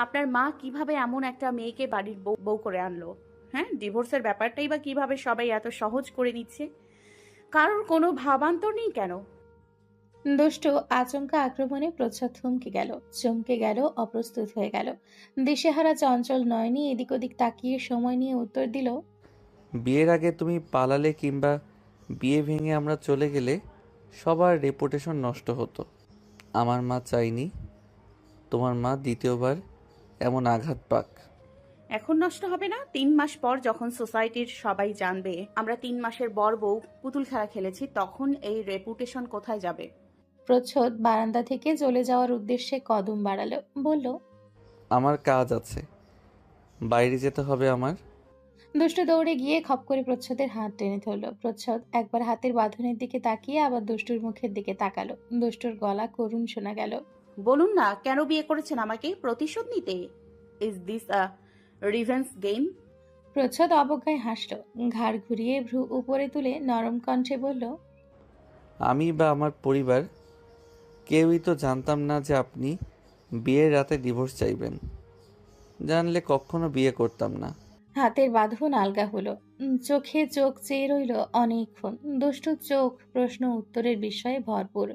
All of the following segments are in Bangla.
আপনার মা কিভাবে এমন একটা মেয়েকে বাড়ির বউ বউ করে আনলো? হ্যাঁ, ডিভোর্সের ব্যাপারটাই বা কিভাবে সবাই এত সহজ করে নিচ্ছে? কারোর কোনো ভাবান্তর নেই কেন? দুষ্টু আচমকা আক্রমণে প্রচ্ছদ থমকে গেল, চমকে গেল, অপ্রস্তুত হয়ে গেল। দিশেহারা চঞ্চল নয়নি এদিক ওদিক তাকিয়ে সময় নিয়ে উত্তর দিল। বিয়ের আগে তুমি পালালে কিংবা বিয়ে ভেঙে আমরা চলে গেলে সবার রেপুটেশন নষ্ট হতো। আমার মা চাইনি তোমার মা দ্বিতীয়বার এমন আঘাত পাক। এখন নষ্ট হবে না? 3 মাস পর যখন সোসাইটির সবাই জানবে আমরা 3 মাসের বর বউ পুতুল খেলা খেলেছি, তখন এই রেপুটেশন কোথায় যাবে? প্রচ্ছদ বারান্দা থেকে চলে যাওয়ার উদ্দেশ্যে কদম বাড়ালো, বলল। আমার কাজ আছে, বাইরে যেতে হবে আমার। দুষ্টু দৌড়ে গিয়ে খপ করে প্রচ্ছদের হাত টেনে ধরল। প্রচ্ছদ একবার হাতের বাঁধনের দিকে তাকিয়ে আবার দুষ্টুর মুখের দিকে তাকালো। দুষ্টুর গলা করুণ শোনা গেল। বলুন না, কেন বিয়ে করেছেন আমাকে? প্রতিশোধ নিতে? Is this a revenge game? প্রচ্ছদ অবজ্ঞায় হাসল, ঘাড় ঘুরিয়ে ভ্রু উপরে তুলে নরম কণ্ঠে বলল। আমি বা আমার পরিবার কেউই তো জানতাম না যে আপনি বিয়ের রাতে ডিভোর্স চাইবেন। জানলে কখনো বিয়ে করতাম না। হাতের বাঁধন আলগা হলো। চোখে চোখ চেয়ে রইল অনেকক্ষণ। দুষ্টু চোখ প্রশ্ন উত্তরের বিষয়ে ভরপুর।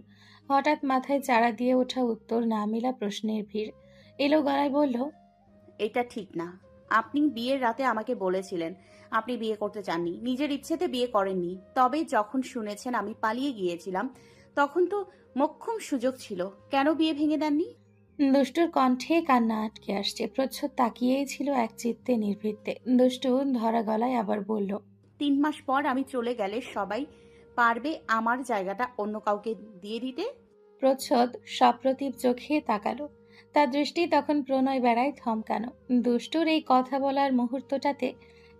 হঠাৎ মাথায় চাড়া দিয়ে ওঠা উত্তর না মেলা প্রশ্নের ভিড়। এলো গলায় বলল। এটা ঠিক না। আপনি বিয়ের রাতে আমাকে বলেছিলেন আপনি বিয়ে করতে চাননি, নিজের ইচ্ছেতে বিয়ে করেননি। তবে যখন শুনেছেন আমি পালিয়ে গিয়েছিলাম, তখন তো মোক্ষম সুযোগ ছিল। কেন বিয়ে ভেঙে দেননি? দুষ্টুর কণ্ঠে কান্না আটকে আসছে। প্রচ্ছদ তাকিয়েই ছিল এক চিত্তে নির্বৃত্তে। দুষ্টু ধরা গলায় আবার বলল। 3 মাস পর আমি চলে গেলে সবাই পারবে আমার জায়গাটা অন্য কাউকে দিয়ে দিতে? প্রচ্ছদ সপ্রতিভ চোখে তাকালো। তার দৃষ্টি তখন প্রণয় বেড়ায় থমকানো। দুষ্টুর এই কথা বলার মুহূর্তটাতে,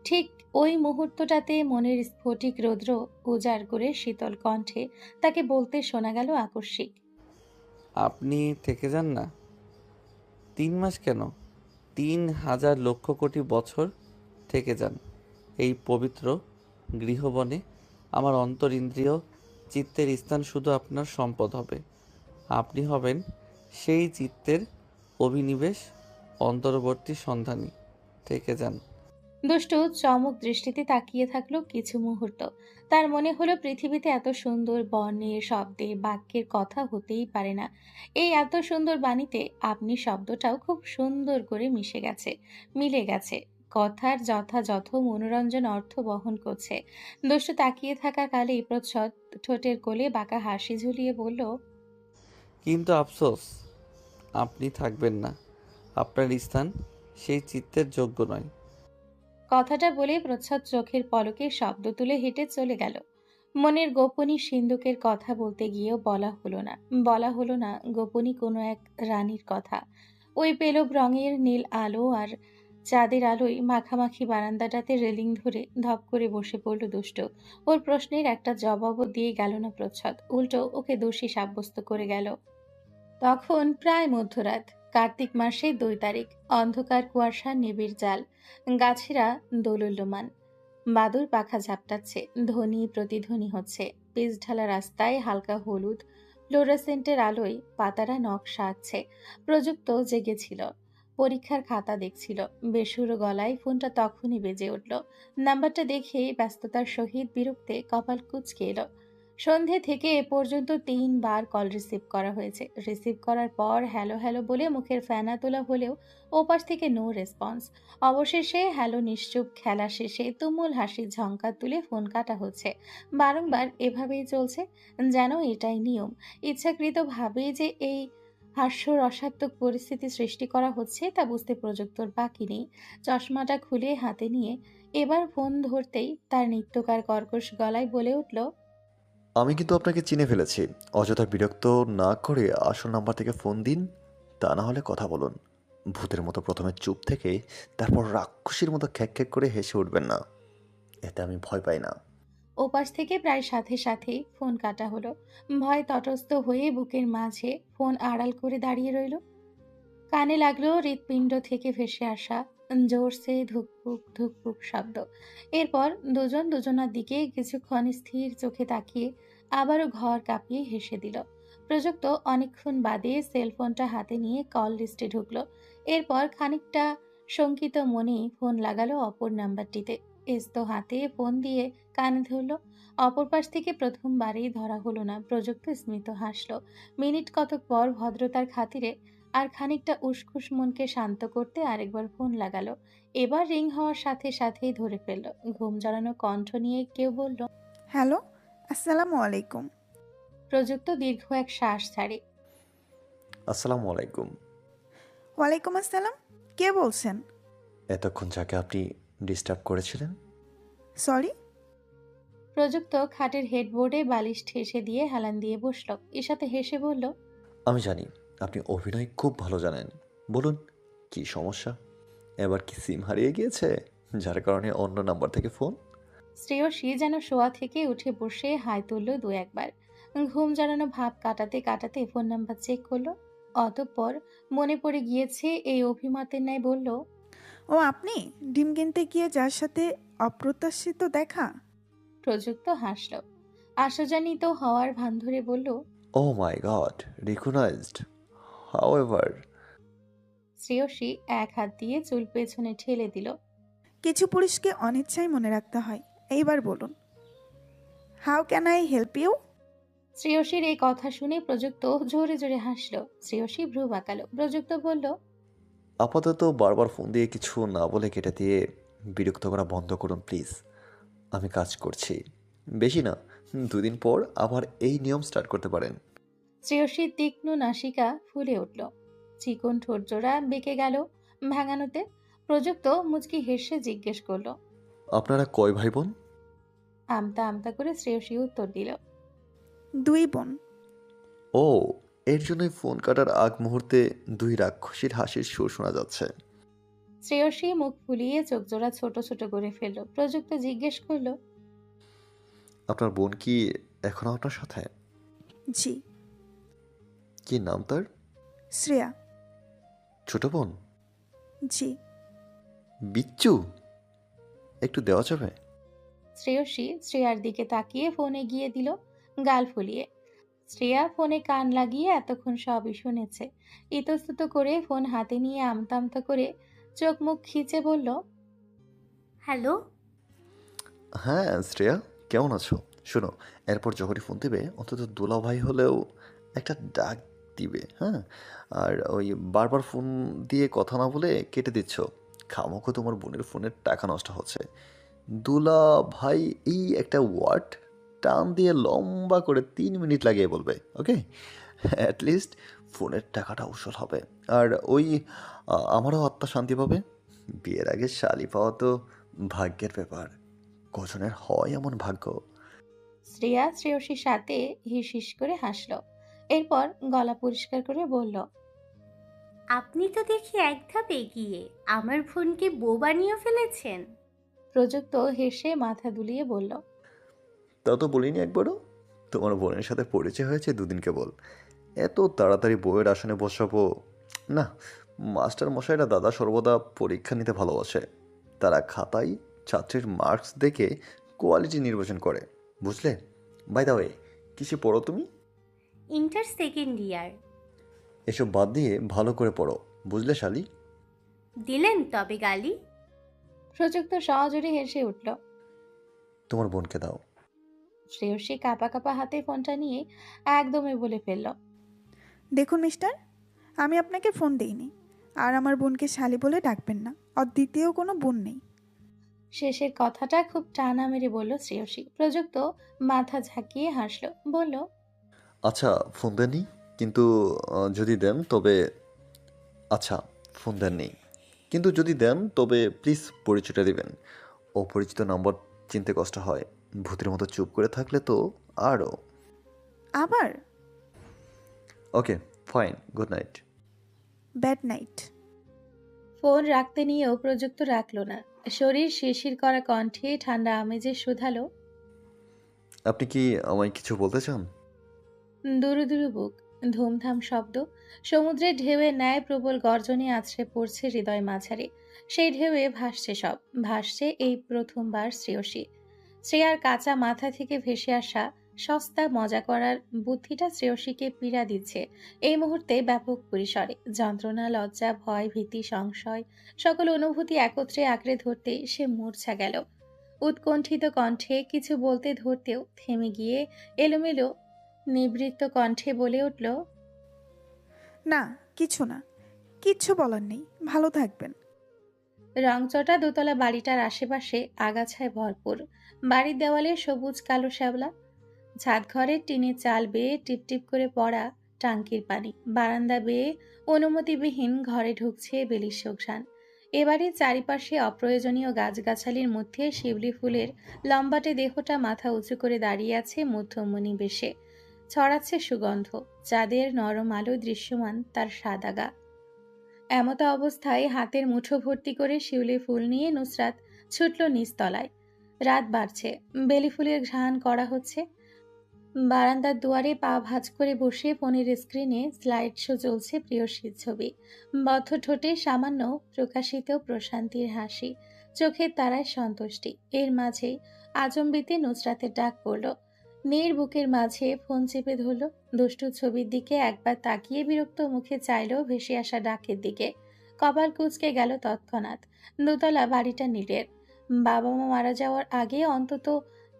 ঠিক ওই মুহূর্তটাতে মনের স্ফটিক রৌদ্র উজাড় করে শীতল কণ্ঠে তাকে বলতে শোনা গেল আকস্মিক। আপনি থেকে যান না। 3 মাস কেন, 3,000 লক্ষ কোটি বছর থেকে যান। এই পবিত্র গৃহবনে আমার অন্তর ইন্দ্রিয় চিত্তের স্থান শুধু আপনার সম্পদ হবে। আপনি হবেন সেই চিত্তের অভিনিবেশ, অন্তর্বর্তী সন্ধানী। থেকে যান। দুষ্টু চমক দৃষ্টিতে তাকিয়ে থাকলো কিছু মুহূর্ত। তার মনে হলো পৃথিবীতে এত সুন্দর বর্ণের, শব্দে, বাক্যের কথা হতেই পারে না। এই এত সুন্দর বাণীতে আপনি শব্দটাও খুব সুন্দর করে মিশে গেছে, মিলে গেছে। কথার যথাযথ মনোরঞ্জন অর্থ বহন করছে। দুষ্টু তাকিয়ে থাকা কালেই প্রচ্ছদ ঠোঁটের কোলে বাঁকা হাসি ঝুলিয়ে বলল। কিন্তু আফসোস, আপনি থাকবেন না। আপনার স্থান সেই চিত্তের যোগ্য নয়। কথাটা বলে প্রচ্ছদ চোখের পলকে শব্দ তুলে হেঁটে চলে গেল। মনের গোপনী সিন্ধুকের কথা বলতে গিয়েও বলা হলো না গোপনী কোনো এক রানীর কথা। ওই পেলব রঙের নীল আলো আর চাঁদের আলোয় মাখামাখি বারান্দাটাতে রেলিং ধরে ধপ করে বসে পড়ল দুষ্ট। ওর প্রশ্নের একটা জবাবও দিয়ে গেল না প্রচ্ছদ, উল্টো ওকে দোষী সাব্যস্ত করে গেল। তখন প্রায় মধ্যরাত, কার্তিক মাসের 2 তারিখ। অন্ধকার কুয়াশা নিবিড় জাল, গাছেরা দোলুল্যমান, বাদুর পাখা ঝাপটাচ্ছে, ধ্বনি প্রতিধ্বনি হচ্ছে। পিচ ঢালা রাস্তায় হালকা হলুদ ফ্লোরোসেন্টের আলোয় পাতারা নকশা আঁকছে। প্রযুক্ত জেগেছিল, পরীক্ষার খাতা দেখছিল। বেসুরো গলায় ফোনটা তখনই বেজে উঠল। নাম্বারটা দেখে ব্যস্ততার সহিত বিরক্তে কপাল কুঁচকে এলো। সন্ধে থেকে এ পর্যন্ত 3 বার কল রিসিভ করা হয়েছে। রিসিভ করার পর হ্যালো হ্যালো বলে মুখের ফেনা তোলা হলেও ওপাশ থেকে নো রেসপন্স। অবশেষে হ্যালো নিশ্চুপ খেলা শেষে তুমুল হাসির ঝঙ্কার তুলে ফোন কাটা হচ্ছে। বারংবার এভাবেই চলছে, যেন এটাই নিয়ম। ইচ্ছাকৃতভাবেই যে এই হাস্যরসাত্মক পরিস্থিতি সৃষ্টি করা হচ্ছে তা বুঝতে প্রযুক্তর বাকি নেই। চশমাটা খুলে হাতে নিয়ে এবার ফোন ধরতেই তার নিত্যকার কর্কশ গলায় বলে উঠল। আমি কিন্তু আপনাকে চিনে ফেলেছি। অযথা বিরক্ত না করে আসল নাম্বার থেকে ফোন দিন, তা না হলে কথা বলুন। ভূতের মতো প্রথমে চুপ থেকে তারপর রাক্ষসীর মতো খ্যাক খ্যাক করে হেসে উঠবেন না, এতে আমি ভয় পাই না। ওপাশ থেকে প্রায় সাথে সাথেই ফোন কাটা হলো। ভয় তটস্থ হয়ে বুকের মাঝে ফোন আড়াল করে দাঁড়িয়ে রইল। কানে লাগলো হৃৎপিণ্ড থেকে ভেসে আসা জোরসে ধুকপুক ধুকপুক শব্দ। এরপর দুজন দুজনার দিকে কিছুক্ষণ স্থির চোখে তাকিয়ে আবারও ঘর কাঁপিয়ে হেসে দিল। প্রযুক্ত অনেকক্ষণ বাদে সেলফোনটা হাতে নিয়ে কল লিস্টে ঢুকলো। এরপর খানিকটা শঙ্কিত মনেই ফোন লাগালো অপর নাম্বারটিতে। এস্তো হাতে ফোন দিয়ে কানে ধরলো। অপর পাশ থেকে প্রথমবারেই ধরা হলো না। প্রযুক্ত স্মিত হাসলো। মিনিট কতক পর ভদ্রতার খাতিরে আর খানিকটা উসখুস মনকে শান্ত করতে আরেকবার ফোন লাগালো। এবার রিং হওয়ার সাথে সাথেই ধরে ফেলল। ঘুম জড়ানো কণ্ঠ নিয়ে কেউ বলল। হ্যালো, আসসালামু আলাইকুম। প্রযুক্ত দীর্ঘ এক শ্বাস ছাড়ে। আসসালামু আলাইকুম। ওয়ালাইকুম আসসালাম। কে বলছেন? এতক্ষণ যাকে আপনি ডিস্টার্ব করেছিলেন? সরি। প্রযুক্ত খাটের হেডবোর্ডে বালিশ ঠেসে দিয়ে হেলান দিয়ে বসল। ঈশাতে হেসে বলল। আমি জানি আপনি অভিনয় খুব ভালো জানেন। বলুন, কি সমস্যা? এবার কি সিম হারিয়ে গিয়েছে, যার কারণে অন্য নাম্বার থেকে ফোন? শ্রেয়সী যেন শোয়া থেকে উঠে বসে হাই তুলল দু একবার। ঘুম জড়ানো ভাব কাটাতে কাটাতে ফোন নাম্বার চেক করলো। অতঃপর মনে পড়ে গিয়েছে এই অভিমতের ন্যায় বলল। ও আপনি ডিম কিনতে গিয়ে যার সাথে অপ্রত্যাশিত দেখা? প্রযুক্ত হাসল। আশাজানিত হওয়ার ভান ধরে বলল। ও মাই গড, রিকগনাইজড। হাউএভার। শ্রেয়সী এক হাত দিয়ে চুল পেছনে ঠেলে দিল। কিছু পুরুষকে অনিচ্ছায় মনে রাখতে হয়। এইবার বলুন, how can I help you? শ্রেয়সীর এই কথা শুনে প্রযুক্ত জোরে জোরে হাসল। শ্রেয়সী ভ্রু বাঁকালো। প্রযুক্ত বলল। আপাতত বারবার ফোন দিয়ে কিছু না বলে কেটে দিয়ে বিরক্ত করা বন্ধ করুন প্লিজ। আমি কাজ করছি, বেশি না, 2 দিন পর আবার এই নিয়ম স্টার্ট করতে পারেন। শ্রেয়সীর তীক্ষ্ণ নাসিকা ফুলে উঠল। চিকন ঠোঁটজোড়া বেঁকে গেল ভাঙানোতে। প্রযুক্ত মুচকি হেসে জিজ্ঞেস করল। আপনারা কয় ভাই বোন? আমতা আমতা করে শ্রেয়সী উত্তর দিল। 2 বোন। ও, এর জন্যই ফোন কাটার আগ মুহূর্তে 2 রাক্ষসীর হাসির সুর শোনা যাচ্ছে। শ্রেয়সী মুখ ফুলিয়ে চোখ জোড়া ছোট ছোট করে ফেলল। প্রযুক্ত জিজ্ঞেস করল। আপনার বোন কি এখনো আপনার সাথে? জি। কি নাম তার? শ্রেয়া। ছোট বোন? জি। বিচ্চু? একটু দেওয়া যাবে? শ্রেয়সী শ্রেয়ার দিকে তাকিয়ে ফোন এগিয়ে দিল গাল ফুলিয়ে। শ্রেয়া ফোনে কান লাগিয়ে এতক্ষণ সবই শুনেছে। ইতস্তত করে ফোন হাতে নিয়ে আমতা আমতা করে চোখ মুখ খিচে বলল। হ্যালো। হ্যাঁ শ্রেয়া, কেমন আছো? শোনো, এরপর যখনই ফোন দিবে অন্তত দোলা ভাই হলেও একটা ডাক দিবে, হ্যাঁ? আর ওই বারবার ফোন দিয়ে কথা না বলে কেটে দিচ্ছ, খামোখো তোমার বোনের ফোনের টাকা নষ্ট হচ্ছে। দুলা ভাই এই একটা ওয়ার্ড টান দিয়ে লম্বা করে 3 মিনিট লাগিয়ে বলবে, ওকে? অ্যাটলিস্ট ফোনের টাকাটা উসুল হবে। আর ওই আমারও আত্মা শান্তি পাবে। বিয়ের আগে শালি পাওয়া তো ভাগ্যের ব্যাপার, কজনের হয় এমন ভাগ্য। শ্রেয়া শ্রেয়সীর সাথে হিস হিস করে হাসল। এরপর গলা পরিষ্কার করে বলল। আপনি তো দেখি এক ধাপ এগিয়ে আমার বোনকে বউ বানিয়ে ফেলেছেন। প্রযুক্ত হেসে মাথা দুলিয়ে বলল। তা তো বলিনি একবারও। তোমার বোনের সাথে পরিচয় হয়েছে 2 দিন কেবল, এত তাড়াতাড়ি বউয়ের আসনে বসাবো না। মাস্টার মশাইরা দাদা সর্বদা পরীক্ষা নিতে ভালোবাসে। তারা খাতায় ছাত্রীর মার্কস দেখে কোয়ালিটি নির্বাচন করে, বুঝলে? বাই দা ওয়ে, কিসে পড়ো তুমি? Inter second year. এসব বাদ দিয়ে ভালো করে পড়ো, বুঝলে শালি? দিলেন তবে গালি। প্রযুক্ত সহজরে হেসে উঠল। তোমার বোনকে দাও। শ্রেয়সী কাঁপা কাঁপা হাতে ফোনটা নিয়ে একদমই বলে ফেলল। দেখুন মিস্টার, আমি আপনাকে ফোন দেইনি। আর আমার বোনকে শালি বলে ডাকবেন না। আর দ্বিতীয় কোনো বোন নেই। শেষের কথাটা খুব টানা মেরে বলল শ্রেয়সী। প্রযুক্ত মাথা ঝাঁকিয়ে হাসল। বলল। আচ্ছা ফোন দেননি, কিন্তু যদি দেন তবে, আচ্ছা ফোন দেননি কিন্তু যদি দেন তবে প্লিজ পরিচয়টা দিবেন। অপরিচিত নম্বর চিনতে কষ্ট হয়, ভূতের মতো চুপ করে থাকলে তো আরও। আবার? Okay fine, good night. Bad night. Phone রাখতে নিয়েও প্রযুক্ত রাখল না। শরীর শিরশির করা কণ্ঠে ঠান্ডা আমেজে শুধালো। আপনি কি আমায় কিছু বলতে চান? দুরু দুরু বুক, ধুমধাম শব্দ, সমুদ্রের ঢেউয়ের ন্যায় প্রবল গর্জনে আছড়ে পড়ছে হৃদয় মাঝারে। সেই ঢেউয়ে ভাসছে ভাসছে এই প্রথমবার শ্রেয়সী। শ্রেয়ার কাঁচা মাথা থেকে ভেসে আসা সস্তা মজা করার বুদ্ধিটা শ্রেয়সীকে পীড়া দিচ্ছে এই মুহূর্তে ব্যাপক পরিসরে। যন্ত্রণা, লজ্জা, ভয়, ভীতি, সংশয় সকল অনুভূতি একত্রে আঁকড়ে ধরতে সে মূর্ছা গেল। উৎকণ্ঠিত কণ্ঠে কিছু বলতে ধরতেও থেমে গিয়ে এলোমেলো নিবৃত্ত কণ্ঠে বলে উঠল, না, কিছু না, কিচ্ছু বলার নেই, ভালো থাকবেন। রংচটা দোতলা বাড়িটার আশেপাশে আগাছায় ভরপুর। বাড়ির দেওয়ালে সবুজ কালো শ্যাওলা, ছাদ ঘরের টিনের চাল বেয়ে টিপটিপ করে পড়া টাঙ্কির পানি, বারান্দা বেয়ে অনুমতিবিহীন ঘরে ঢুকছে বেলির সুঘ্রাণ। এবাড়ির চারিপাশে অপ্রয়োজনীয় গাছগাছালির মধ্যে শিউলি ফুলের লম্বাটে দেহটা মাথা উঁচু করে দাঁড়িয়ে আছে মধ্যমণি বেশে, ছড়াচ্ছে সুগন্ধ। চাঁদের নরম আলো দৃশ্যমান তার সাদা গা। এমতা অবস্থায় হাতের মুঠো ভর্তি করে শিউলি ফুল নিয়ে নুসরাত ছুটল নিচতলায়। রাত বাড়ছে, বেলি ফুলের ঘ্রাণ করা হচ্ছে। বারান্দার দুয়ারে পা ভাঁজ করে বসে ফোনের স্ক্রিনে স্লাইড শো চলছে প্রিয়সীর ছবি। বদ্ধ ঠোঁটে সামান্য প্রকাশিত প্রশান্তির হাসি, চোখের তারায় সন্তুষ্টি। এর মাঝেই আচম্বিতে নুসরাতের ডাক পড়ল। নীর বুকের মাঝে ফোন চেপে ধরল। দুষ্টু ছবির দিকে একবার তাকিয়ে বিরক্ত মুখে চাইল ভেসে আসা ডাকের দিকে। কপাল কুঁচকে গেল তৎক্ষণাৎ। দোতলা বাড়িটা নীরের। বাবা মা মারা যাওয়ার আগে অন্তত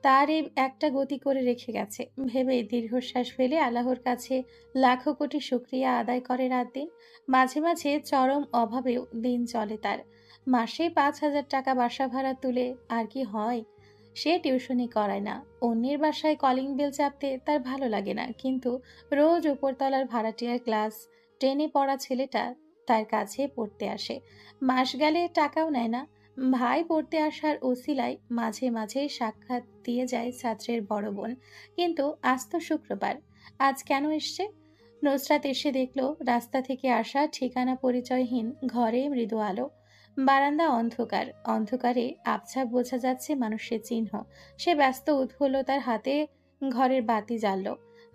তার এই একটা গতি করে রেখে গেছে ভেবে দীর্ঘশ্বাস ফেলে আল্লাহর কাছে লাখো কোটি শুকরিয়া আদায় করে রাত দিন। মাঝে মাঝে চরম অভাবেও দিন চলে তার। মাসে 5,000 টাকা বাসা ভাড়া তুলে আর কি হয়? সে টিউশনি করায় না। অন্যের বাসায় কলিং বেল চাপতে তার ভালো লাগে না, কিন্তু রোজ উপরতলার ভাড়াটিয়ার ক্লাস 10-এ পড়া ছেলেটা তার কাছে পড়তে আসে। মাস গেলে টাকাও নেয় না। ভাই পড়তে আসার ওসিলায় মাঝে মাঝে সাক্ষাৎ দিয়ে যায় ছাত্রের বড় বোন। কিন্তু আজ তো শুক্রবার, আজ কেন এসছে? নুসরাত এসে দেখলো রাস্তা থেকে আসা ঠিকানা পরিচয়হীন ঘরে মৃদু আলো, বারান্দা অন্ধকার। অন্ধকারে আবছা বোঝা যাচ্ছে মানুষের চিহ্ন। সে ব্যস্ত উৎফুল্লতার হাতে ঘরের বাতি জ্বালল।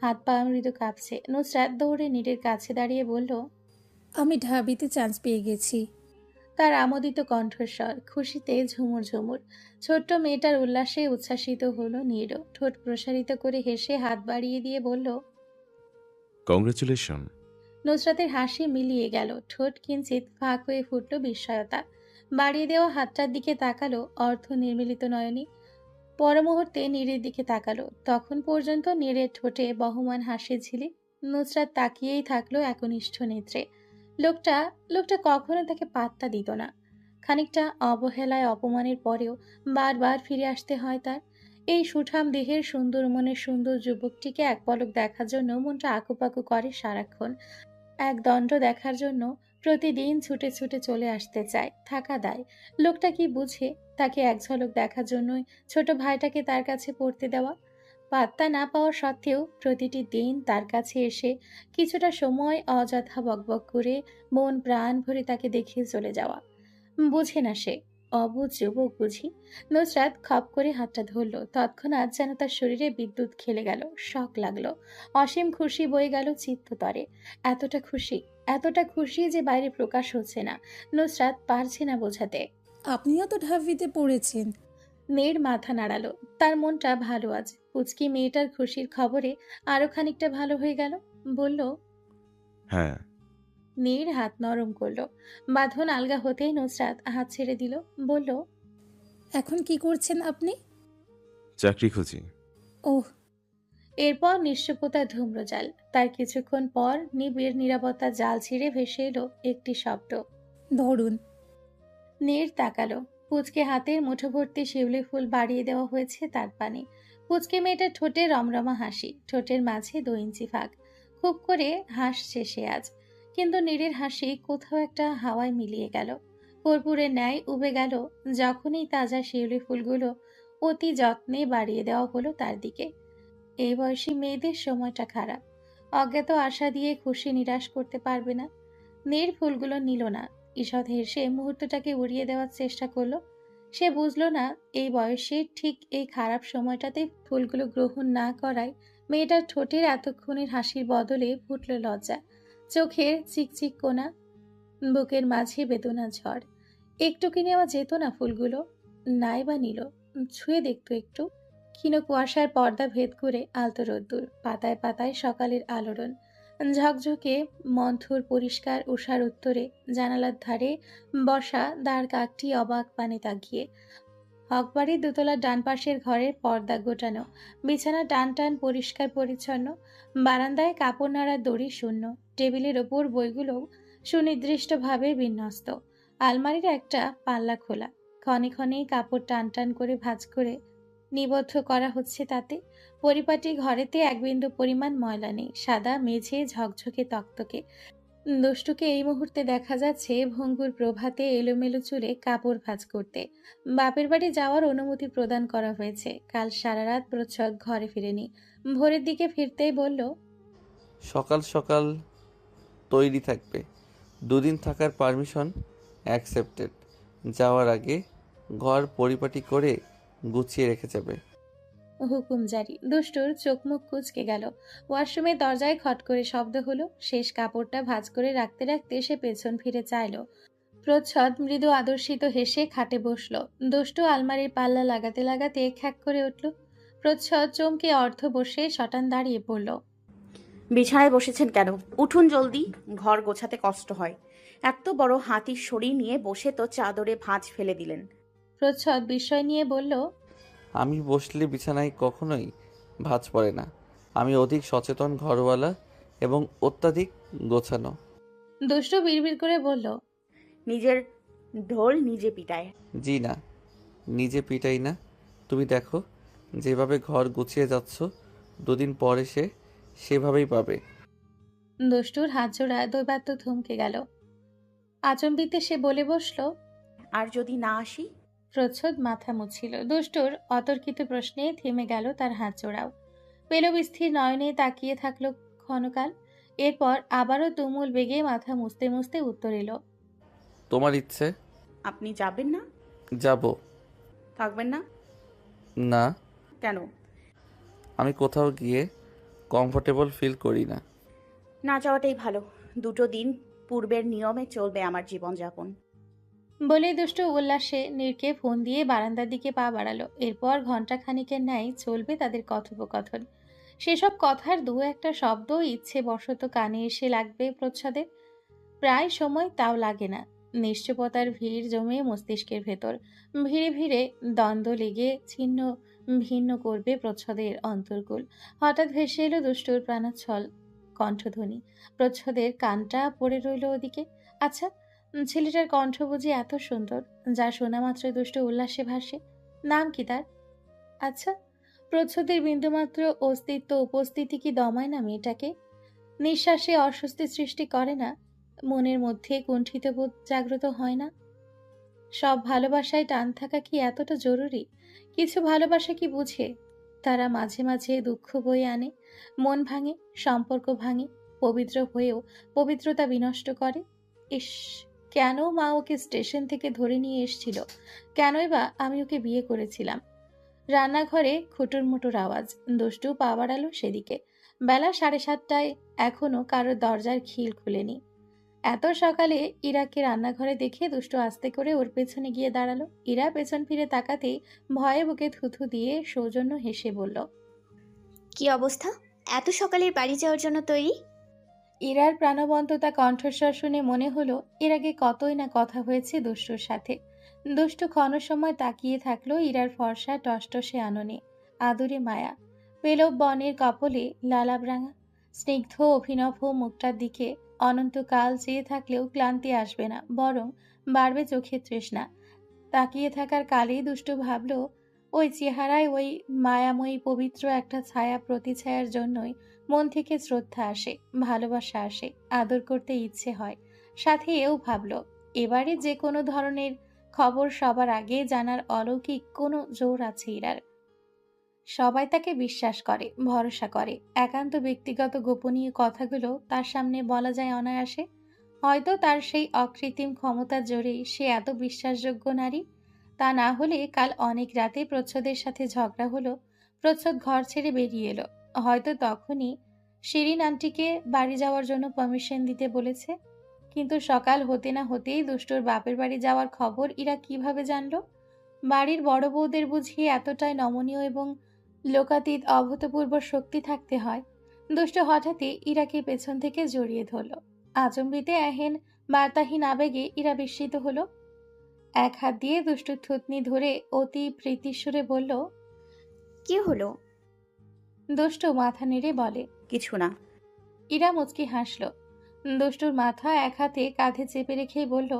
হাত পা মৃদু কাঁপছে। নুসরাত দৌড়ে নীরের কাছে দাঁড়িয়ে বলল, আমি ঢাবিতে চান্স পেয়ে গেছি। তার আমোদিত কণ্ঠস্বর, খুশিতে ঝুমুর ঝুমুর। ছোট্ট মেয়েটার উল্লাসে উচ্ছ্বাসিত হলো নীরও। ঠোঁট প্রসারিত করে হেসে হাত বাড়িয়ে দিয়ে বলল, কংগ্রেচুলেশন। নুসরাতের হাসি মিলিয়ে গেল। ঠোঁট কিঞ্চিত ফাঁক হয়ে ফুটল বিস্ময়তা। বাড়িয়ে দেওয়া হাতটার দিকে তাকালো অর্ধ নির্মিলিত নয়নী। পর মুহূর্তে নীরের দিকে তাকালো। তখন পর্যন্ত নীরের ঠোঁটে বহমান হাসির ঝিলিক। নুসরাত তাকিয়েই থাকলো একনিষ্ঠ নেত্রে। লোকটা লোকটা কখনো তাকে পাত্তা দিত না। খানিকটা অবহেলায় অপমানের পরেও বারবার ফিরে আসতে হয় তার। এই সুঠাম দেহের সুন্দর মনের সুন্দর যুবকটিকে এক পলক দেখার জন্য মনটা আকুপাকু করে সারাক্ষণ। এক দণ্ড দেখার জন্য প্রতিদিন ছুটে ছুটে চলে আসতে চায়। থাকা দায়। লোকটা কি বুঝে তাকে এক ঝলক দেখার জন্যই ছোট ভাইটাকে তার কাছে পড়তে দেওয়া? পাত্তা না পাওয়া সত্ত্বেও প্রতিটি দিন তার কাছে এসে কিছুটা সময় অযথা বকবক করে মন প্রাণ ভরে তাকে দেখে চলে যাওয়া। বুঝে না সে, অবুঝ যুবক বুঝি। নুসরাত খপ করে হাতটা ধরল। তৎক্ষণাৎ যেন তার শরীরে বিদ্যুৎ খেলে গেল। শক লাগলো। অসীম খুশি বয়ে গেল চিত্ততরে। এতটা খুশি যে বাইরে প্রকাশ হচ্ছে না। নুসরাত পারছে না বোঝাতে। আপনিও তো ঢাবিতে পড়েছেন। নীর মাথা নাড়ালো। তার মনটা ভালো আছে। পুচকি মেয়েটার খুশির খবরে আরো খানিকটা ভালো হয়ে গেল। বলল, হ্যাঁ। নীর হাত নরম করলো। বাঁধন আলগা হতেই নুসরাত হাত ছেড়ে দিল। বলল, এখন কি করছেন আপনি? চাকরি খুঁজি। ওহ, এরপর নিশ্চুপতার ধূম্রজাল। তার কিছুক্ষণ পর নিবিড় নিরাপত্তা জাল ছিঁড়ে ভেসে এলো একটি শব্দ, ধরুন। নীর তাকালো। পুচকে হাতের মুঠো ভর্তি শিউলি ফুল বাড়িয়ে দেওয়া হয়েছে তার পানে। পুচকে মেয়েটার ঠোঁটে রমরমা হাসি, ঠোঁটের মাঝে 2 ইঞ্চি ফাঁক। খুব করে হাসছে সে আজ। কিন্তু নীরের হাসি কোথাও একটা হাওয়ায় মিলিয়ে গেল। কর্পূরের ন্যায় উবে গেল যখনই তাজা শিউলি ফুলগুলো অতি যত্নে বাড়িয়ে দেওয়া হলো তার দিকে। এই বয়সী মেয়েদের সময়টা খারাপ। অজ্ঞাত আশা দিয়ে খুশি নিরাশ করতে পারবে না। নীর ফুলগুলো নিল না। ঈষৎ হেসে মুহূর্তটাকে উড়িয়ে দেওয়ার চেষ্টা করলো। সে বুঝলো না এই বয়সে ঠিক এই খারাপ সময়টাতে ফুলগুলো গ্রহণ না করায় মেয়েটার ঠোঁটের এতক্ষণের হাসির বদলে ফুটল লজ্জা, চোখের চিকচিক কোনা, বুকের মাঝে বেদনা ঝড়। একটু কি নেওয়া যেত না ফুলগুলো? নাই বা নিল, ছুঁয়ে দেখতো একটু। ক্ষীণ কুয়াশার পর্দা ভেদ করে আলতো রোদ্দুর, পাতায় পাতায় সকালের আলোড়ন। ঝকঝকে মন্থর পরিষ্কার উষার উত্তরে জানালার ধারে বসা দাঁড় কাকটি অবাক পানে তাকিয়ে। হকবাড়ির দোতলার ডান পাশের ঘরের পর্দা গোটানো, বিছানা টান টান পরিষ্কার পরিচ্ছন্ন, বারান্দায় কাপড় নাড়ার দড়ি শূন্য, টেবিলের ওপর বইগুলো সুনির্দিষ্টভাবে বিন্যস্ত, আলমারির একটা পাল্লা খোলা, ক্ষণে ক্ষণে কাপড় টান টান করে ভাঁজ করে নিবদ্ধ করা হচ্ছে তাতে। পরিপাটি ঘরেতে এক বিন্দু পরিমাণ ময়লা নেই, সাদা মেঝে ঝকঝকে তকতকে। দুষ্টুকে এই মুহূর্তে দেখা যাচ্ছে ভঙ্গুর প্রভাতে এলোমেলো চুলে কাপড় ভাঁজ করতে। বাপের বাড়ি যাওয়ার অনুমতি প্রদান করা হয়েছে। কাল সারা রাত প্রচ্ছদ ঘরে ফিরেনি। ভোরের দিকে ফিরতেই বলল, সকাল সকাল তৈরি থাকবে। 2 দিন থাকার পারমিশন অ্যাকসেপ্টেড। যাওয়ার আগে ঘর পরিপাটি করে গুছিয়ে রেখে যাবে। হুকুম জারি। দুষ্টুর চোখ মুখ কুঁচকে গেল। ওয়াশরুমের দরজায় খট করে শব্দ হলো। শেষ কাপড়টা ভাঁজ করে রাখতে রাখতে সে পেছন ফিরে চাইল। প্রচ্ছদ মৃদু আদর্শিত হেসে খাটে বসল। দুষ্টু আলমারির পাল্লা লাগাতে লাগাতে খ্যাক করে উঠল। প্রচ্ছদ চমকে অর্ধ বসে শটান দাঁড়িয়ে পড়ল। বিছানায় বসেছেন কেন? উঠুন জলদি, ঘর গোছাতে কষ্ট হয়। এত বড় হাতির শরীর নিয়ে বসে তো চাদরে ভাঁজ ফেলে দিলেন। প্রচ্ছদ বিস্ময় নিয়ে বলল, আমি বসলে বিছানায় কখনোই ভাঁজ পড়ে না। আমি অধিক সচেতন ঘরওয়ালা এবং অত্যাধিক গোছানো। দুষ্টু বিড়বিড় করে বলল, নিজের ঢোল নিজে পিটায়। জি না, নিজে পিটাই না। তুমি দেখো যেভাবে ঘর গুছিয়ে যাচ্ছ, 2 দিন পর এসে সেভাবেই পাবে। দুষ্টুর হাত জোড়া দৈবাত্য থমকে গেল। আচম্বিতে সে বলে বসল, আর যদি না আসি? প্রচ্ছদ মাথা মুছছিল। দুষ্টুর অতর্কিত প্রশ্নে থেমে গেল তার হাত জোড়াও। পেলব স্থির নয়নে তাকিয়ে থাকলো ক্ষণকাল। এরপর আবারও তুমুল বেগে মাথা মুছতে মুছতে উত্তর এলো, তোমার ইচ্ছে? আপনি যাবেন না? যাব থাকবেন না? না। কেন? আমি কোথাও গিয়ে কমফোর্টেবল ফিল করি না। না যাওয়াটাই ভালো। 2 দিন পূর্বের নিয়মে চলবে আমার জীবনযাপন। বলেই দুষ্টু উল্লাসে নীরকে ফোন দিয়ে বারান্দার দিকে পা বাড়ালো। এরপর ঘন্টা খানিকের ন্যায় চলবে তাদের কথোপকথন। সেসব কথার দু একটা শব্দ ইচ্ছে বশত কানে এসে লাগবে প্রচ্ছদের। প্রায় সময় তাও লাগে না। নিশ্চুপতার ভিড় জমে মস্তিষ্কের ভেতর। ভিড়ে ভিড়ে দ্বন্দ্ব লেগে ছিন্ন ভিন্ন করবে প্রচ্ছদের অন্তর্কুল। হঠাৎ ভেসে এলো দুষ্টুর প্রাণোচ্ছল কণ্ঠধ্বনি। প্রচ্ছদের কানটা পড়ে রইল ওদিকে। আচ্ছা, ছেলেটার কণ্ঠ বুঝি এত সুন্দর, যা শোনা মাত্রই দুষ্টু উল্লাসে ভাসে। নাম কি তার? আচ্ছা, প্রচ্ছদের বিন্দুমাত্র অস্তিত্ব উপস্থিতি কি দমায় না মেয়েটাকে? নিঃশ্বাসে অস্বস্তি সৃষ্টি করে না? মনের মধ্যে কুণ্ঠিত বোধ জাগ্রত হয় না? সব ভালোবাসায় টান থাকা কি এতটা জরুরি? কিছু ভালোবাসা কি বুঝে তারা মাঝে মাঝে দুঃখ বয়ে আনে, মন ভাঙে, সম্পর্ক ভাঙে, পবিত্র হয়েও পবিত্রতা বিনষ্ট করে? ইস, কেন মা ওকে স্টেশন থেকে ধরে নিয়ে এসেছিল? কেনই বা আমি ওকে বিয়ে করেছিলাম? রান্নাঘরে খুটুর মুটুর আওয়াজ। দুষ্টু পা বাড়ালো সেদিকে। বেলা 7:30টায় এখনো কারোর দরজার খিল খুলেনি। এত সকালে ইরাকে রান্নাঘরে দেখে দুষ্টু আস্তে করে ওর পেছনে গিয়ে দাঁড়ালো। ইরা পেছন ফিরে তাকাতেই ভয়ে বুকে থুথু দিয়ে সৌজন্য হেসে বলল, কি অবস্থা? এত সকালের বাড়ি যাওয়ার জন্য তৈরি? ইরার প্রাণবন্ততা কণ্ঠস্বর শুনে মনে হলো এর আগে কতই না কথা হয়েছে দুষ্টুর সাথে। দুষ্টু ক্ষণ সময় তাকিয়ে থাকলো ইরার ফর্সা টসটসে আননে, আদুরে মায়া। পেলব বনের কপলে লালাবরাঙা স্নিগ্ধ অভিনব মুখটার দিকে অনন্তকাল চেয়ে থাকলেও ক্লান্তি আসবে না, বরং বাড়বে চোখের তৃষ্ণা। তাকিয়ে থাকার কালেই দুষ্টু ভাবল, ওই চেহারায় ওই মায়াময়ী পবিত্র একটা ছায়া প্রতিছায়ার জন্যই মন থেকে শ্রদ্ধা আসে, ভালোবাসা আসে, আদর করতে ইচ্ছে হয়। সাথে এও ভাবল, এবারে যে কোনো ধরনের খবর সবার আগে জানার অলৌকিক কোনো জোর আছে ইরার। সবাই তাকে বিশ্বাস করে, ভরসা করে। একান্ত ব্যক্তিগত গোপনীয় কথাগুলো তার সামনে বলা যায় অনায়াসে। হয়তো তার সেই অকৃত্রিম ক্ষমতার জোরেই সে এত বিশ্বাসযোগ্য নারী। তা না হলে কাল অনেক রাতে প্রচ্ছদের সাথে ঝগড়া হলো, প্রচ্ছদ ঘর ছেড়ে বেরিয়ে এলো। হয়তো তখনই শিরিন আন্টিকে বাড়ি যাওয়ার জন্য পারমিশন দিতে বলেছে। কিন্তু সকাল হতে না হতেই দুষ্টুর বাপের বাড়ি যাওয়ার খবর ইরা কিভাবে জানলো? বাড়ির বড় বউদের বুঝিয়ে এতটাই নমনীয় এবং লোকাতীত অভূতপূর্ব শক্তি থাকতে হয়। দুষ্টু হঠাৎই ইরাকে পেছন থেকে জড়িয়ে ধরল। আচম্বিতে এহেন বার্তাহীন আবেগে ইরা বিস্মিত হলো। এক হাত দিয়ে দুষ্টু থুতনি ধরে অতি প্রীতিস্বরে বলল। কি হলো? দুষ্টু মাথা নেড়ে বলে, কিছু না। ইরা মুচকি হাসল। দুষ্টুর মাথা এক হাতে কাঁধে চেপে রেখেই বলল,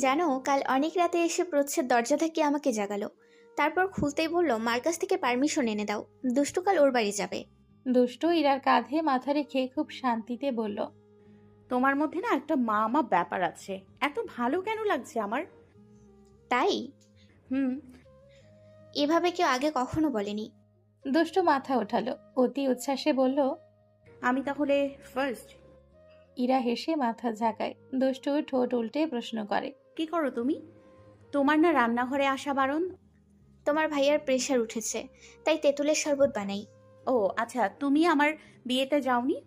জানো, কাল অনেক রাতে এসে প্রচ্ছেদ দরজা থেকে আমাকে জাগালো। তারপর খুলতেই বলল মার কাছ থেকে পারমিশন এনে দাও, দুষ্টু কাল ওর বাড়ি যাবে। দুষ্টু ইরার কাঁধে মাথা রেখে খুব শান্তিতে বলল, তোমার মধ্যে না একটা মা মা ব্যাপার আছে। এত ভালো কেন লাগছে আমার? তাই? হুম। এভাবে কেউ আগে কখনো বলেনি। দুষ্টু মাথা ওঠালো, অতি উচ্ছ্বাসে বলল। আমি তাহলে ফার্স্ট? ইরা হেসে মাথা ঝাঁকায়। দুষ্টু ঠোঁট উল্টে প্রশ্ন করে, কি করো তুমি? তোমার না রান্নাঘরে আসা বারণ? তোমার ভাইয়ার প্রেশার উঠেছে, তাই তেঁতুলের শরবত বানাই। ও আচ্ছা, তুমি আমার বিয়েতে যাওনি?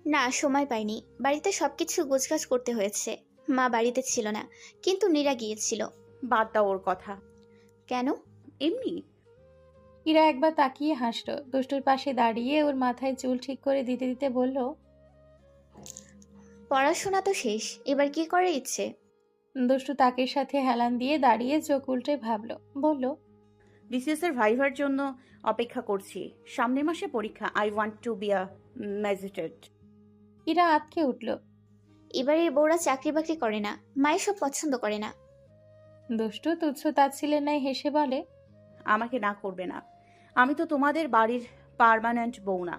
না, সময় পাইনি। বাড়িতে সবকিছু গোছগাছ করতে হয়েছে। মা বাড়িতে ছিল না, কিন্তু নীরা গিয়েছিল। বাদ দাও ওর কথা। কেন? এমনি। ইরা একবার তাকিয়ে হাসল। দুষ্টুর পাশে দাঁড়িয়ে ওর মাথায় চুল ঠিক করে দিতে দিতে বলল, পড়াশোনা তো শেষ, এবার কি করার ইচ্ছে? দুষ্টু তাকের সাথে হেলান দিয়ে দাঁড়িয়ে চোখ উল্টে ভাবল, বলল, বিসিএস এর ভাইভার জন্য অপেক্ষা করছি। সামনের মাসে পরীক্ষা। I want to be a magistrate. Ira আঁতকে উঠল। এবারে বউরা চাকরি বাকরি করে না, মায়ের সব পছন্দ করে না। দুষ্টু তুচ্ছ তাচ্ছিলের ন্যায় হেসে বলে, আমাকে না করবে না, আমি তো তোমাদের বাড়ির পার্মানেন্ট বউ না।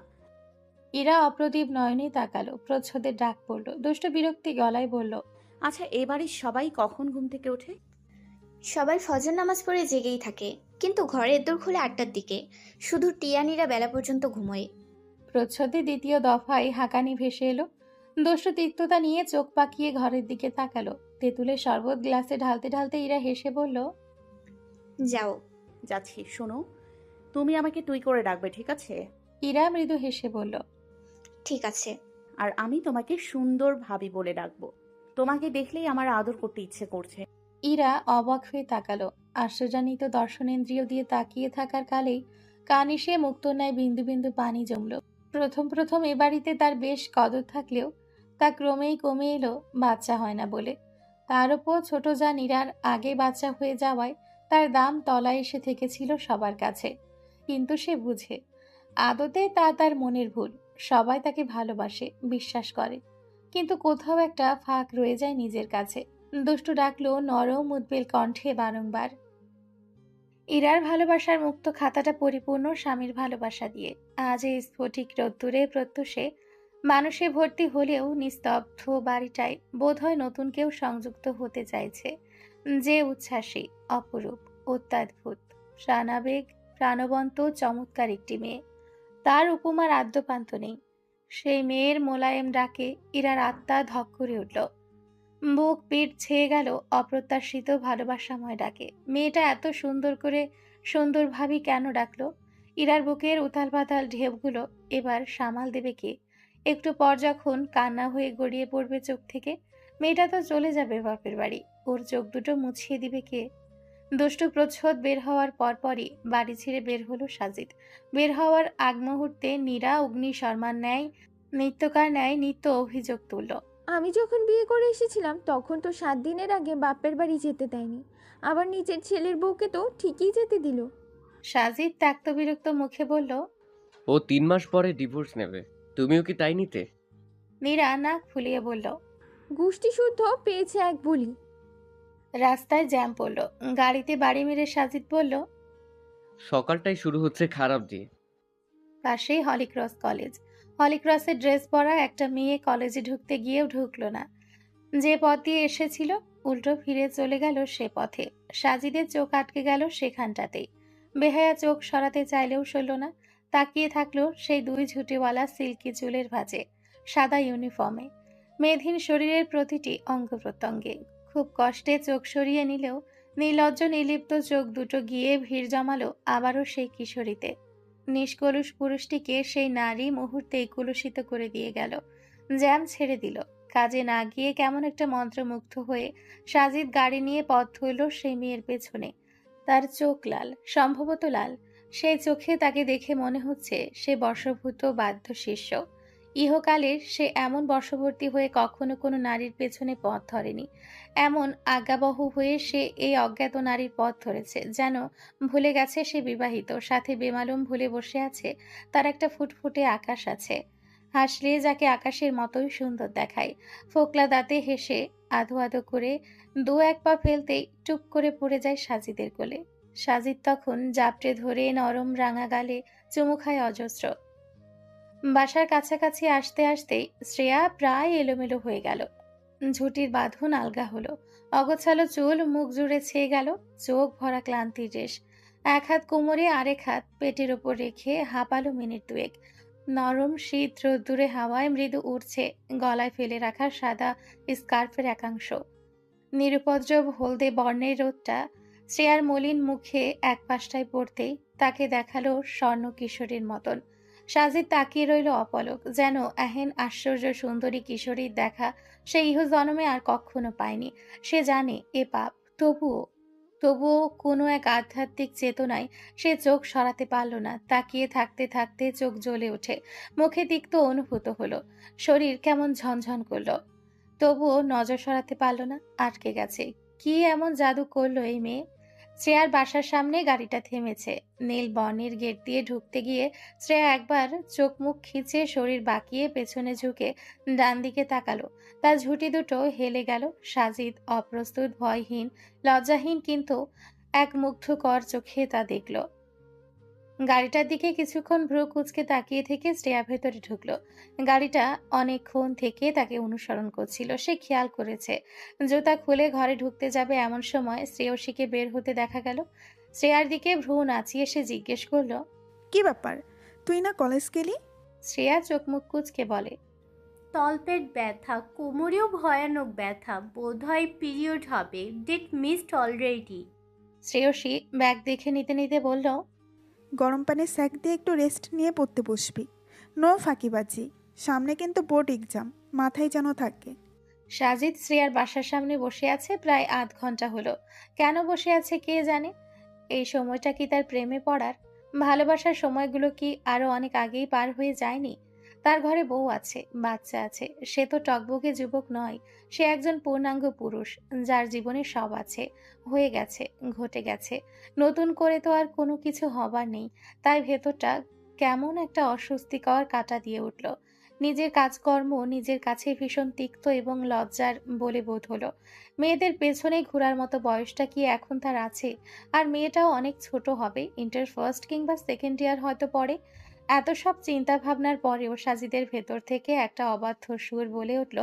ইরা অপ্রদীপ নয়নে তাকালো। প্রচ্ছদের ডাক পড়ল। দুষ্টু বিরক্তি গলায় বলল, আচ্ছা, এ বাড়ির সবাই কখন ঘুম থেকে ওঠে? সবাই ফজর নামাজ পড়ে জেগেই থাকে, কিন্তু ঘরের দোর খুলে 8টার দিকে। শুধু টিয়ানিরা বেলা পর্যন্ত ঘুমোয়। প্রচ্ছদে দ্বিতীয় দফায় হাঁকানি ভেসে এলো। দুষ্টু তিক্ততা নিয়ে চোখ পাকিয়ে ঘরের দিকে তাকালো। তেঁতুলের শরবত গ্লাসে ঢালতে ঢালতে ইরা হেসে বলল, যাও। যাচ্ছি। শোনো, তুমি আমাকে তুই করে ডাকবে, ঠিক আছে? ইরা মৃদু হেসে বলল, ঠিক আছে। আর আমি তোমাকে সুন্দর ভাবি বলে ডাকবো। তোমাকে দেখলেই আমার আদর করতে ইচ্ছে করছে। ইরা অবাক হয়ে তাকালো। আশ্চর্যান্বিত দর্শনেন্দ্রিয় দিয়ে তাকিয়ে থাকার কালেই কানিসে মুক্ত ন্যায় বিন্দু বিন্দু পানি জমল। প্রথম প্রথম এ বাড়িতে তার বেশ কদর থাকলেও তা ক্রমেই কমে এলো বাচ্চা হয় না বলে। তার উপর ছোট জান ইরার আগে বাচ্চা হয়ে যাওয়ায় তার দাম তলায় এসে থেকেছিল সবার কাছে। কিন্তু সে বুঝে, আদতে তা তার মনের ভুল। সবাই তাকে ভালোবাসে, বিশ্বাস করে, কিন্তু কোথাও একটা ফাঁক রয়ে যায় নিজের কাছে। দুষ্টু ডাকলো নরম উদ্বেল কণ্ঠে বারংবার। ইরার ভালোবাসার মুক্ত খাতাটা পরিপূর্ণ স্বামীর ভালোবাসা দিয়ে। আজ এই স্ফটিক রোদ্দুরে প্রত্যুষে মানুষে ভর্তি হলেও নিস্তব্ধ বাড়িটায় বোধহয় নতুন কেউ সংযুক্ত হতে চাইছে, যে উচ্ছ্বাসী, অপরূপ, অত্যাদ্ভুত, প্রাণাবেগ, প্রাণবন্ত, চমৎকার একটি মেয়ে। তার উপমার আদ্যপান্ত নেই। সেই মেয়ের মোলায়েম ডাকে ইরার আত্মা ধক করে উঠল। বুক পিঠ ছেয়ে গেল অপ্রত্যাশিত ভালোবাসাময় ডাকে। মেয়েটা এত সুন্দর করে সুন্দরভাবে কেন ডাকলো? ইরার বুকের উথাল পাতাল ঢেউগুলো এবার সামাল দেবে কে? একটু পর যখন কান্না হয়ে গড়িয়ে পড়বে চোখ থেকে, মেয়েটা তো চলে যাবে বাপের বাড়ি। ওর চোখ দুটো মুছিয়ে দিবে কে? দুষ্টু প্রচ্ছদ বের হওয়ার পরপরই বাড়ি ছেড়ে বের হলো সাজিদ। বের হওয়ার আগ মুহূর্তে নীরা অগ্নি শর্মার ন্যায় নিত্যকার ন্যায় নিত্য অভিযোগ তুলল। আমি যখন বিয়ে করে এসেছিলাম তখন তো 7 দিনের আগে বাপের বাড়ি যেতে দেয়নি, আবার নিজের ছেলের বউকে তো ঠিকই যেতে দিল। সাজিদ ত্যক্ত বিরক্ত মুখে বলল, ও 3 মাস পরে ডিভোর্স নেবে, তুমিও কি তাই নিতে? নীরা নাক ফুলিয়ে বলল, গোষ্ঠী শুদ্ধ পেয়েছে এক বলি। রাস্তায় জ্যাম পড়ল। গাড়িতে বাড়ি মেরে সাজিদ বলল, সকালটাই শুরু হচ্ছে খারাপ দিয়ে। পাশেই হলিক্রস কলেজ। হলিক্রসে ড্রেস পরা একটা মেয়ে কলেজে ঢুকতে গিয়েও ঢুকলো না। যে পথ দিয়ে এসেছিল উল্টো ফিরে চলে গেল সে পথে। সাজিদের চোখ আটকে গেল সেখানটাতেই। বেহায়া চোখ সরাতে চাইলেও সরল না। তাকিয়ে থাকলো সেই দুই ঝুঁটিওয়ালা সিল্কি চুলের ভাঁজে, সাদা ইউনিফর্মে, মেধহীন শরীরের প্রতিটি অঙ্গ প্রত্যঙ্গে। খুব কষ্টে চোখ সরিয়ে নিলেও নির্লজ্জ নির্লিপ্ত চোখ দুটো গিয়ে ভিড় জমালো আবারও সেই কিশোরীতে। নিষ্কলুষ পুরুষটিকে সেই নারী মুহূর্তেই কুলুষিত করে দিয়ে গেল। জ্যাম ছেড়ে দিল। কাজে না গিয়ে কেমন একটা মন্ত্রমুগ্ধ হয়ে সাজিদ গাড়ি নিয়ে পথ ধরল সেই মেয়ের পেছনে। তার চোখ লাল, সম্ভবত লাল। সেই চোখে তাকে দেখে মনে হচ্ছে সে বশভূত বাধ্য শিষ্য। ইহকালের সে এমন বশবর্তী হয়ে কখনো কোনো নারীর পেছনে পথ ধরেনি। এমন আজ্ঞাবহ হয়ে সে এই অজ্ঞাত নারীর পথ ধরেছে, যেন ভুলে গেছে সে বিবাহিত, সাথে বেমালুম ভুলে বসে আছে তার একটা ফুটফুটে আকাশ আছে। হাসলে যাকে আকাশের মতোই সুন্দর দেখায়। ফোকলা দাঁতে হেসে আধো আধো করে দু এক পা ফেলতেই টুপ করে পড়ে যায় সাজিদের কোলে। সাজিদ তখন জাপটে ধরে নরম রাঙা গালে চুমু খায় অজস্র। বাসার কাছাকাছি আসতে আসতেই শ্রেয়া প্রায় এলোমেলো হয়ে গেল। ঝুঁটির বাঁধন আলগা হলো, অগোছালো চুল মুখ জুড়ে ছেয়ে গেল, চোখ ভরা ক্লান্তির রেশ। এক হাত কোমরে আরেক হাত পেটের ওপর রেখে হাঁপালো মিনিট দুয়েক। নরম শীত রোদ্দুরে হাওয়ায় মৃদু উড়ছে গলায় ফেলে রাখা সাদা স্কার্ফের একাংশ। নিরুপদ্রব হলদে বর্ণের রোদটা শ্রেয়ার মলিন মুখে এক পাশটায় পড়তেই তাকে দেখালো স্বর্ণ কিশোরীর মতন। সাজিদ তাকিয়ে রইল অপলক, যেন এহেন আশ্চর্য সুন্দরী কিশোরীর দেখা সে ইহ জন্মে আর কখনো পায়নি। সে জানে এ পাপ, তবুও কোনো এক আধ্যাত্মিক চেতনায় সে চোখ সরাতে পারল না। তাকিয়ে থাকতে থাকতে চোখ জ্বলে ওঠে, মুখে তিক্ত অনুভূত হলো, শরীর কেমন ঝনঝন করলো। তবুও নজর সরাতে পারল না, আটকে গেছে। কি এমন জাদু করলো এই মেয়ে? শ্রেয়ার বাসার সামনে গাড়িটা থেমেছে। নীল বর্ণের গেট দিয়ে ঢুকতে গিয়ে শ্রেয়া একবার চোখ মুখ খিচে শরীর বাঁকিয়ে পেছনে ঝুঁকে ডান দিকে তাকালো। তার ঝুঁটি দুটো হেলে গেল। সাজিদ অপ্রস্তুত, ভয়হীন, লজ্জাহীন, কিন্তু এক মুগ্ধকর চোখে তা দেখল। গাড়িটার দিকে কিছুক্ষণ ভ্রু কুঁচকে তাকিয়ে থেকে শ্রেয়া ভেতরে ঢুকলো। গাড়িটা অনেকক্ষণ থেকে তাকে অনুসরণ করছিল। সে খেয়াল করেছে জুতা খুলে ঘরে ঢুকতে যাবে এমন সময় শ্রেয়সীকে বের হতে দেখা গেল। শ্রেয়ার দিকে ভ্রু নাচিয়ে সে জিজ্ঞেস করলো, কি ব্যাপার, তুই না কলেজ গেলি? শ্রেয়া চোখ মুখ কুঁচকে বলে, তলপেট ব্যথা, কোমরেও ভয়ানক ব্যথা, বোধহয় পিরিয়ড হবে, date missed already. Shreyasi bag দেখে নিতে নিতে বলল, গরম পানির স্যাক দিয়ে একটু রেস্ট নিয়ে পড়তে বসবি। নো ফাঁকিবাজি, সামনে কিন্তু বোর্ড এক্সাম, মাথায় যেন থাকে। সাজিদ শ্রেয়ার বাসার সামনে বসে আছে প্রায় আধ ঘন্টা হলো। কেন বসে আছে কে জানে। এই সময়টা কি তার প্রেমে পড়ার? ভালোবাসার সময়গুলো কি আরো অনেক আগেই পার হয়ে যায়নি? তার ঘরে বউ আছে, বাচ্চা আছে। সে তো টকবকে যুবক নয়, সে একজন পূর্ণাঙ্গ পুরুষ, যার জীবনে সব আছে, হয়ে গেছে, ঘটে গেছে। নতুন করে তো আর কোনো কিছু হবার নেই। তাই ভেতরটা কেমন একটা অস্বস্তিকর কাটা দিয়ে উঠল। নিজের কাজকর্ম নিজের কাছে ভীষণ তিক্ত এবং লজ্জার বলে বোধ হলো। মেয়েদের পেছনে ঘোরার মতো বয়সটা কি এখন তার আছে? আর মেয়েটাও অনেক ছোট হবে, ইন্টার ফার্স্ট কিংবা সেকেন্ড ইয়ার হয়তো পড়ে। এত সব চিন্তা ভাবনার পরেও সাজিদের ভেতর থেকে একটা অবাধ্য সুর বলে উঠল,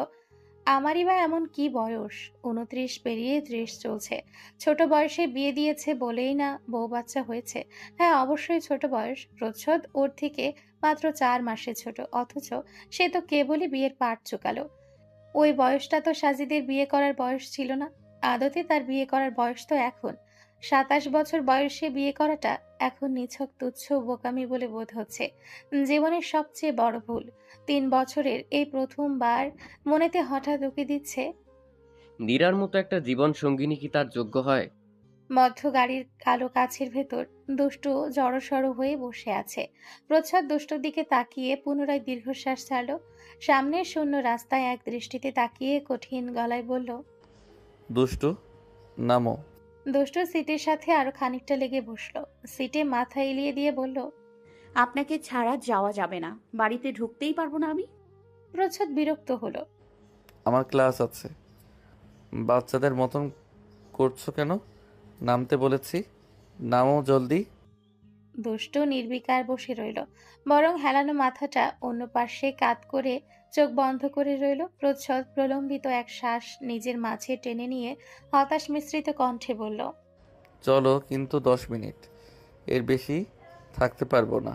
আমারই বা এমন কি বয়স? 29 পেরিয়ে 30 চলছে। ছোট বয়সে বিয়ে দিয়েছে বলেই না বউ বাচ্চা হয়েছে? হ্যাঁ, অবশ্যই ছোট বয়স। প্রচ্ছদ ওর থেকে মাত্র 4 মাসে ছোট, অথচ সে তো কেবলই বিয়ের পাট চুকালো। ওই বয়সটা তো সাজিদের বিয়ে করার বয়স ছিল না। আদতে তার বিয়ে করার বয়স তো এখন। 27 বছর বয়সে বিয়ে করাটা এখন নিছক তুচ্ছ বোকামি বলে বোধ হচ্ছে। জীবনের সবচেয়ে বড় ভুল। 3 বছরের এই প্রথমবার মনেতে হঠাৎ উকি দিচ্ছে, নীরার মতো একটা জীবন সঙ্গিনী কি তার যোগ্য হয়? মধ্য গাড়ির কালো কাছের ভেতর দুষ্টু জড়সড় হয়ে বসে আছে। প্রচ্ছদ দুষ্টুর দিকে তাকিয়ে পুনরায় দীর্ঘশ্বাস ছাড়ল। সামনের শূন্য রাস্তায় এক দৃষ্টিতে তাকিয়ে কঠিন গলায় বলল, দুষ্টু, নামো। দুষ্টু সিটের সাথে আরো খানিকটা লেগে বসলো। সিটে মাথা এলিয়ে দিয়ে বলল, আপনাকে ছাড়া যাওয়া যাবে না, বাড়িতে ঢুকতেই পারবো না আমি। প্রচ্ছদ বিরক্ত হলো। আমার ক্লাস আছে। বাচ্চাদের মতন করছো কেন? নামতে বলেছি, নামো জলদি। দুষ্টু নির্বিকার বসে রইল, বরং হেলানো মাথাটা অন্য পাশে কাত করে চোখ বন্ধ করে রইল। প্রচ্ছদ প্রলম্বিত এক শ্বাস নিজের মাঝে টেনে নিয়ে হতাশ মিশ্রিত কণ্ঠে বলল, চলো, কিন্তু 10 মিনিট, এর বেশি থাকতে পারবো না।